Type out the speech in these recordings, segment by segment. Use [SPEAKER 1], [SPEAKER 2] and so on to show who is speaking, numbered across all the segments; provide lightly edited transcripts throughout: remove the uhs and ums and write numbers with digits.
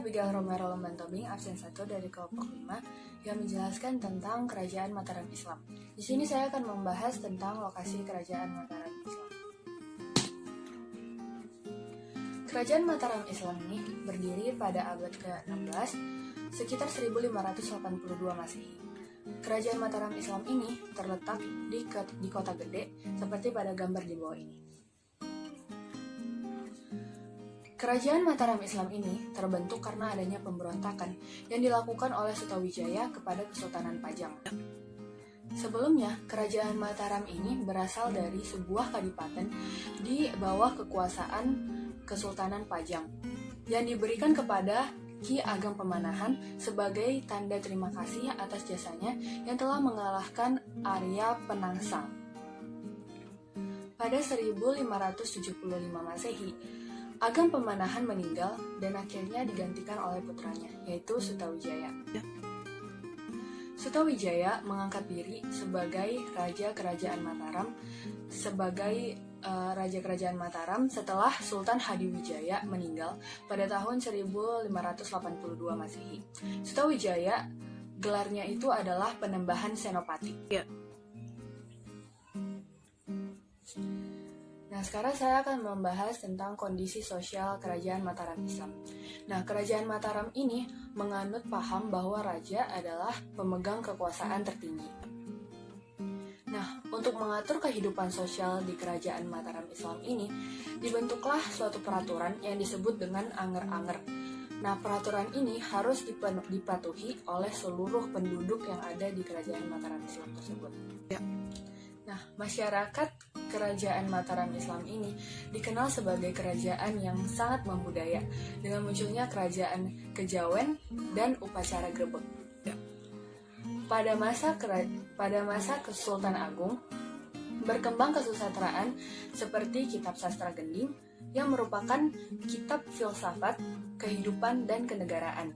[SPEAKER 1] Abigail Romero Lombantobing, absen 1 dari kelompok 5, yang menjelaskan tentang Kerajaan Mataram Islam. Di sini saya akan membahas tentang lokasi Kerajaan Mataram Islam. Kerajaan Mataram Islam ini berdiri pada abad ke-16, sekitar 1582 Masehi. Kerajaan Mataram Islam ini terletak di kota gede, seperti pada gambar di bawah ini. Kerajaan Mataram Islam ini terbentuk karena adanya pemberontakan yang dilakukan oleh Sutawijaya kepada Kesultanan Pajang. Sebelumnya, Kerajaan Mataram ini berasal dari sebuah kadipaten di bawah kekuasaan Kesultanan Pajang yang diberikan kepada Ki Ageng Pemanahan sebagai tanda terima kasih atas jasanya yang telah mengalahkan Arya Penangsang. Pada 1575 Masehi, Ageng Pemanahan meninggal dan akhirnya digantikan oleh putranya, yaitu Sutawijaya. Sutawijaya mengangkat diri sebagai Raja Kerajaan Mataram setelah Sultan Hadiwijaya meninggal pada tahun 1582 Masehi. Sutawijaya gelarnya itu adalah Penembahan Senopati. Nah, sekarang saya akan membahas tentang kondisi sosial Kerajaan Mataram Islam. Nah, Kerajaan Mataram ini menganut paham bahwa raja adalah pemegang kekuasaan tertinggi. Nah, untuk mengatur kehidupan sosial di Kerajaan Mataram Islam ini, dibentuklah suatu peraturan yang disebut dengan Anger-Anger. Nah, peraturan ini harus dipatuhi oleh seluruh penduduk yang ada di Kerajaan Mataram Islam tersebut. Nah, masyarakat Kerajaan Mataram Islam ini dikenal sebagai kerajaan yang sangat membudaya dengan munculnya kerajaan kejawen dan upacara grebek. Pada masa Kesultan Agung, berkembang kesusastraan seperti kitab sastra gending yang merupakan kitab filsafat, kehidupan, dan kenegaraan.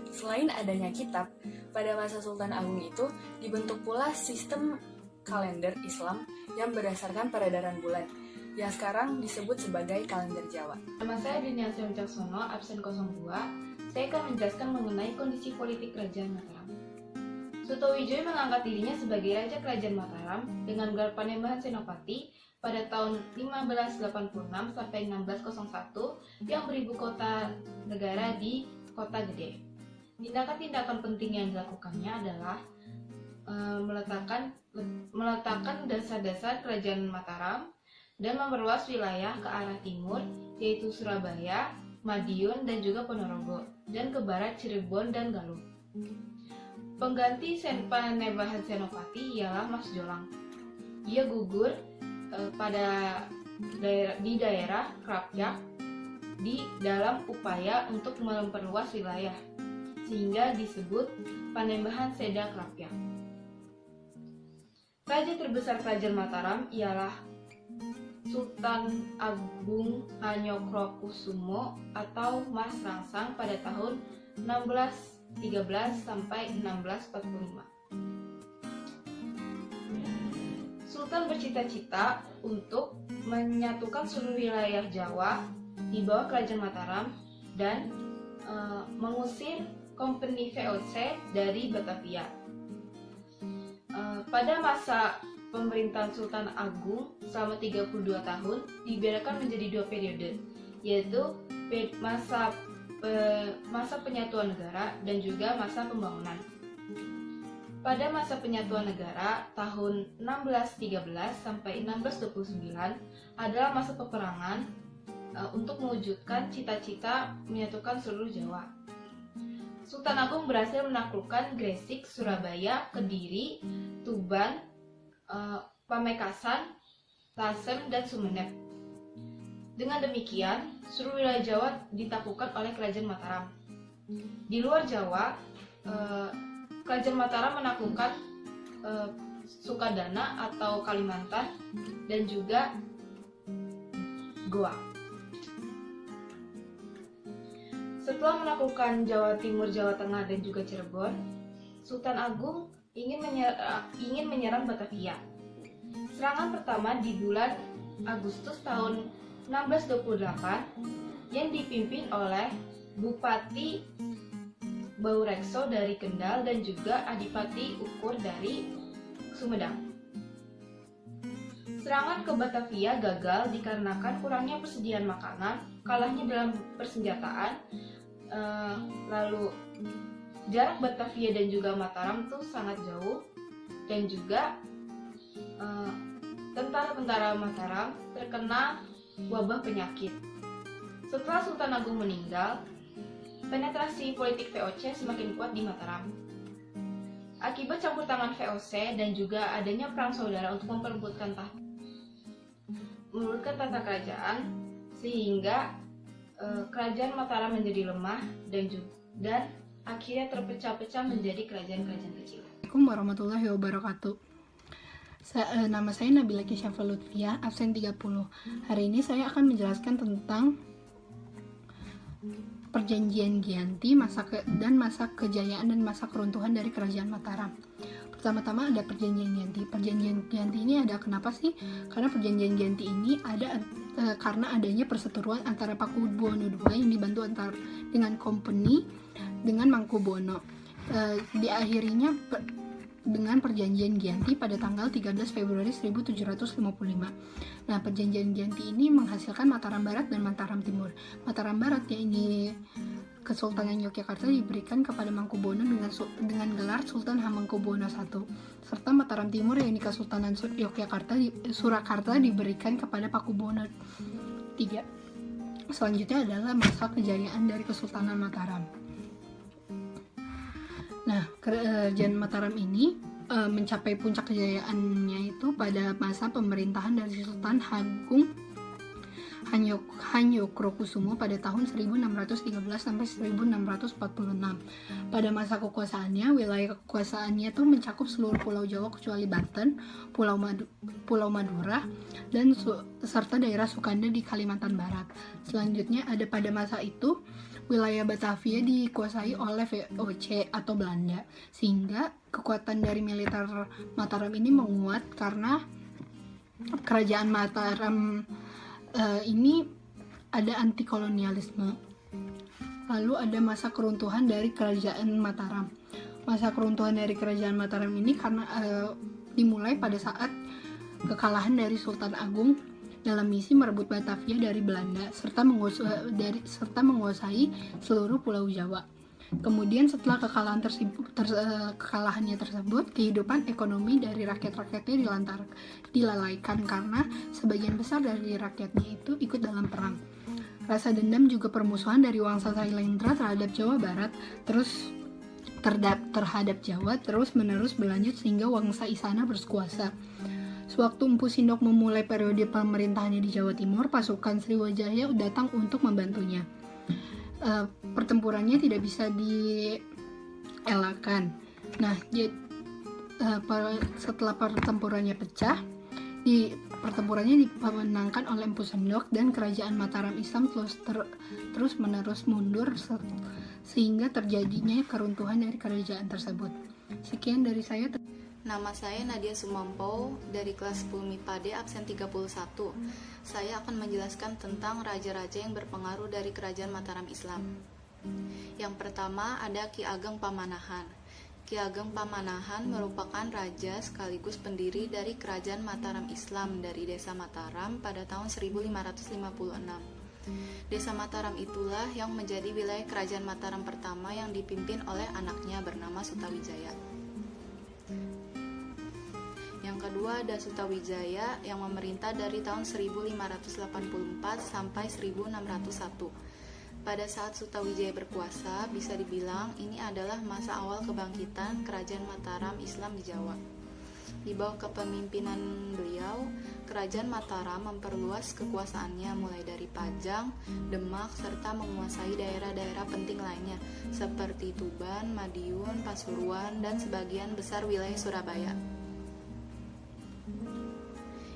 [SPEAKER 1] Selain adanya kitab, pada masa Sultan Agung itu dibentuk pula sistem kalender Islam yang berdasarkan peredaran bulan, yang sekarang disebut sebagai kalender Jawa.
[SPEAKER 2] Nama saya Diniasi Wicaksono, absen 02. Saya akan menjelaskan mengenai kondisi politik Kerajaan Mataram. Sutawijaya mengangkat dirinya sebagai Raja Kerajaan Mataram dengan gelar Panembahan Senopati pada tahun 1586 sampai 1601 yang beribu kota negara di Kota Gede. Tindakan-tindakan penting yang dilakukannya adalah meletakkan dasar-dasar Kerajaan Mataram dan memperluas wilayah ke arah timur, yaitu Surabaya, Madiun, dan juga Ponorogo, dan ke barat Cirebon dan Galuh. Pengganti Panembahan Senopati ialah Mas Jolang. Ia gugur di daerah Krapyak di dalam upaya untuk memperluas wilayah, sehingga disebut Panembahan Seda Krapyak. Raja terbesar Kerajaan Mataram ialah Sultan Agung Hanyokrokusumo atau Mas Rangsang pada tahun 1613 sampai 1645. Sultan bercita-cita untuk menyatukan seluruh wilayah Jawa di bawah Kerajaan Mataram dan mengusir Kompeni VOC dari Batavia. Pada masa pemerintahan Sultan Agung selama 32 tahun dibedakan menjadi dua periode, yaitu masa penyatuan negara dan juga masa pembangunan. Pada masa penyatuan negara tahun 1613 sampai 1629 adalah masa peperangan untuk mewujudkan cita-cita menyatukan seluruh Jawa. Sultan Agung berhasil menaklukkan Gresik, Surabaya, Kediri, Tuban, Pamekasan, Lasem, dan Sumeneb. Dengan demikian, seluruh wilayah Jawa ditaklukkan oleh Kerajaan Mataram. Di luar Jawa, Kerajaan Mataram menaklukkan Sukadana atau Kalimantan dan juga Goa. Setelah menaklukkan Jawa Timur, Jawa Tengah, dan juga Cirebon, Sultan Agung ingin menyerang Batavia. Serangan pertama di bulan Agustus tahun 1628 yang dipimpin oleh Bupati Baurekso dari Kendal dan juga Adipati Ukur dari Sumedang. Serangan ke Batavia gagal dikarenakan kurangnya persediaan makanan, kalahnya dalam persenjataan, lalu jarak Batavia dan juga Mataram tuh sangat jauh, dan juga tentara-tentara Mataram terkena wabah penyakit. Setelah Sultan Agung meninggal, penetrasi politik VOC semakin kuat di Mataram. Akibat campur tangan VOC dan juga adanya perang saudara untuk memperebutkan tata kerajaan, sehingga kerajaan Mataram menjadi lemah dan akhirnya terpecah-pecah menjadi kerajaan-kerajaan kecil.
[SPEAKER 3] Assalamualaikum warahmatullahi wabarakatuh. Nama saya Nabila Kisyafa Lutfia, absen 30. Hari ini saya akan menjelaskan tentang Perjanjian Giyanti, masa kejayaan dan masa keruntuhan dari Kerajaan Mataram. Pertama-tama ada Perjanjian Giyanti. Perjanjian Giyanti ini ada kenapa sih? Karena Perjanjian Giyanti ini ada karena adanya perseteruan antara Pakubuwono II yang dibantu dengan company dengan Mangkubuwono. Diakhirinya dengan Perjanjian Giyanti pada tanggal 13 Februari 1755. Nah, Perjanjian Giyanti ini menghasilkan Mataram Barat dan Mataram Timur. Mataram Barat, yaitu Kesultanan Yogyakarta, diberikan kepada Mangkubuwono dengan gelar Sultan Hamengkubuwono I, serta Mataram Timur, yaitu Kesultanan Surakarta, diberikan kepada Pakubuwono III. Selanjutnya adalah masa kejayaan dari Kesultanan Mataram. Nah, Kerajaan Mataram ini mencapai puncak kejayaannya itu pada masa pemerintahan dari Sultan Agung Hanyokrokusumo pada tahun 1613 sampai 1646. Pada masa kekuasaannya, wilayah kekuasaannya itu mencakup seluruh Pulau Jawa kecuali Banten, Pulau Madura, dan serta daerah Sukanda di Kalimantan Barat. Selanjutnya ada pada masa itu wilayah Batavia dikuasai oleh VOC atau Belanda, sehingga kekuatan dari militer Mataram ini menguat karena Kerajaan Mataram ini ada anti kolonialisme. Lalu ada masa keruntuhan dari Kerajaan Mataram. Masa keruntuhan dari Kerajaan Mataram ini karena dimulai pada saat kekalahan dari Sultan Agung dalam misi merebut Batavia dari Belanda serta menguasai seluruh Pulau Jawa. Kemudian setelah kekalahannya tersebut, kehidupan ekonomi dari rakyat-rakyatnya dilalaikan karena sebagian besar dari rakyatnya itu ikut dalam perang. Rasa dendam juga permusuhan dari Wangsa Sailendra terhadap Jawa Barat terhadap Jawa terus-menerus berlanjut sehingga Wangsa Isana berkuasa. Sewaktu Empu Sindok memulai periode pemerintahannya di Jawa Timur, pasukan Sriwijaya datang untuk membantunya. Pertempurannya tidak bisa dielakkan. Nah, setelah pertempurannya pecah, pertempurannya dimenangkan oleh Empu Sindok dan Kerajaan Mataram Islam terus-menerus mundur sehingga terjadinya keruntuhan dari kerajaan tersebut. Sekian dari saya.
[SPEAKER 4] Nama saya Nadia Sumampo dari kelas 10 MIPA D absen 31. Saya akan menjelaskan tentang raja-raja yang berpengaruh dari Kerajaan Mataram Islam. Yang pertama ada Ki Ageng Pamanahan. Ki Ageng Pamanahan merupakan raja sekaligus pendiri dari Kerajaan Mataram Islam dari Desa Mataram pada tahun 1556. Desa Mataram itulah yang menjadi wilayah Kerajaan Mataram pertama yang dipimpin oleh anaknya bernama Sutawijaya. Yang kedua ada Sutawijaya yang memerintah dari tahun 1584 sampai 1601. Pada saat Sutawijaya berkuasa, bisa dibilang ini adalah masa awal kebangkitan Kerajaan Mataram Islam di Jawa. Di bawah kepemimpinan beliau, Kerajaan Mataram memperluas kekuasaannya mulai dari Pajang, Demak, serta menguasai daerah-daerah penting lainnya seperti Tuban, Madiun, Pasuruan, dan sebagian besar wilayah Surabaya.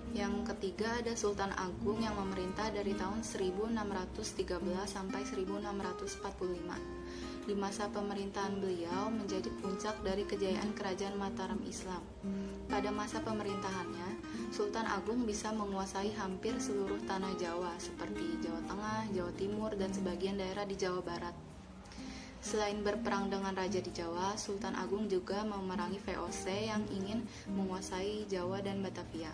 [SPEAKER 4] Yang ketiga ada Sultan Agung yang memerintah dari tahun 1613 sampai 1645. Di masa pemerintahan beliau menjadi puncak dari kejayaan Kerajaan Mataram Islam. Pada masa pemerintahannya, Sultan Agung bisa menguasai hampir seluruh tanah Jawa seperti Jawa Tengah, Jawa Timur, dan sebagian daerah di Jawa Barat. Selain berperang dengan raja di Jawa, Sultan Agung juga memerangi VOC yang ingin menguasai Jawa dan Batavia.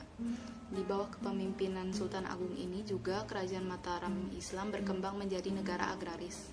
[SPEAKER 4] Di bawah kepemimpinan Sultan Agung ini juga kerajaan Mataram Islam berkembang menjadi negara agraris.